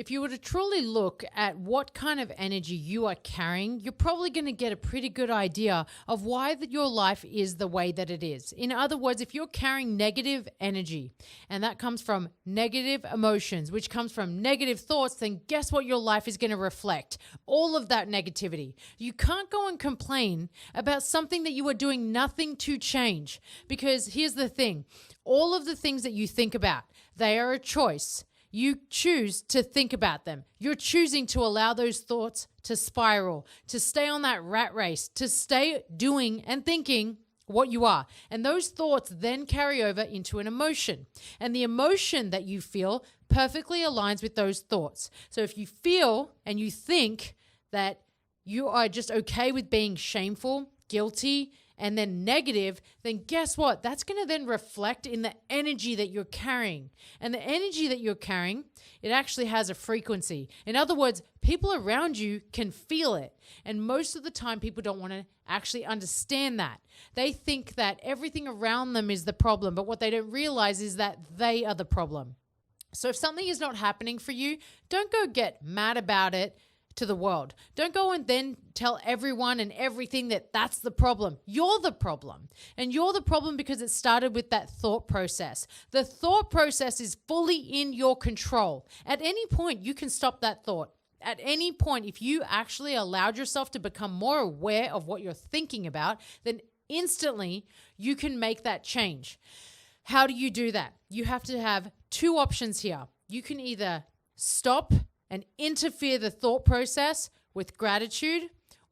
if you were to truly look at what kind of energy you are carrying, you're probably going to get a pretty good idea of why your life is the way that it is. In other words, if you're carrying negative energy, and that comes from negative emotions, which comes from negative thoughts, then guess what your life is going to reflect? All of that negativity. You can't go and complain about something that you are doing nothing to change, because here's the thing. All of the things that you think about, they are a choice. You choose to think about them. You're choosing to allow those thoughts to spiral, to stay on that rat race, to stay doing and thinking what you are. And those thoughts then carry over into an emotion. And the emotion that you feel perfectly aligns with those thoughts. So if you feel and you think that you are just okay with being shameful, guilty, and then negative, then guess what? That's going to then reflect in the energy that you're carrying. And the energy that you're carrying, it actually has a frequency. In other words, people around you can feel it. And most of the time, people don't want to actually understand that. They think that everything around them is the problem, but what they don't realize is that they are the problem. So if something is not happening for you, don't go get mad about it to the world. Don't go and then tell everyone and everything that that's the problem. You're the problem. And you're the problem because it started with that thought process. The thought process is fully in your control. At any point, you can stop that thought. At any point, if you actually allowed yourself to become more aware of what you're thinking about, then instantly you can make that change. How do you do that? You have to have two options here. You can either stop and interfere the thought process with gratitude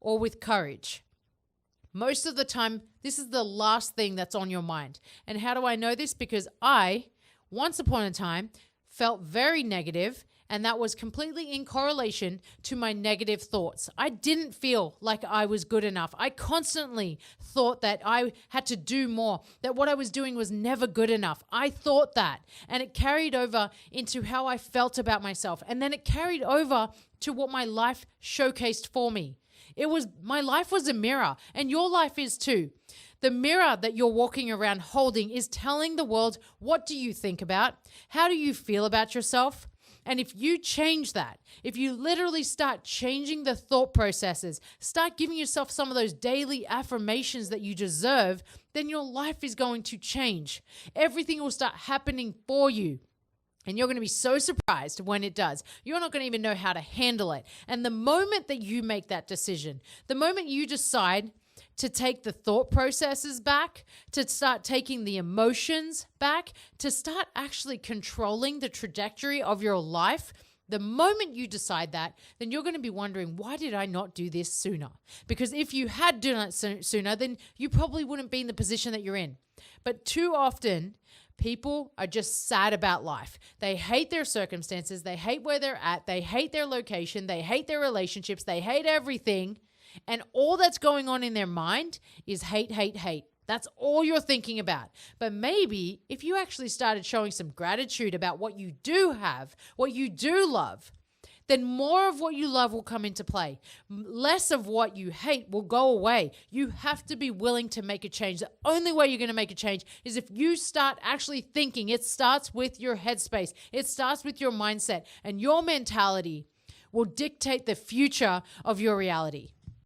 or with courage. Most of the time, this is the last thing that's on your mind. And how do I know this? Because I, once upon a time, felt very negative, and that was completely in correlation to my negative thoughts. I didn't feel like I was good enough. I constantly thought that I had to do more, that what I was doing was never good enough. I thought that, and it carried over into how I felt about myself. And then it carried over to what my life showcased for me. My life was a mirror, and your life is too. The mirror that you're walking around holding is telling the world, what do you think about? How do you feel about yourself? And if you change that, if you literally start changing the thought processes, start giving yourself some of those daily affirmations that you deserve, then your life is going to change. Everything will start happening for you. And you're going to be so surprised when it does. You're not going to even know how to handle it. And the moment that you make that decision, the moment you decide to take the thought processes back, to start taking the emotions back, to start actually controlling the trajectory of your life, the moment you decide that, then you're going to be wondering, why did I not do this sooner? Because if you had done it sooner, then you probably wouldn't be in the position that you're in. But too often, people are just sad about life. They hate their circumstances. They hate where they're at. They hate their location. They hate their relationships. They hate everything. And all that's going on in their mind is hate, hate, hate. That's all you're thinking about. But maybe if you actually started showing some gratitude about what you do have, what you do love, then more of what you love will come into play. Less of what you hate will go away. You have to be willing to make a change. The only way you're going to make a change is if you start actually thinking. It starts with your headspace. It starts with your mindset, and your mentality will dictate the future of your reality.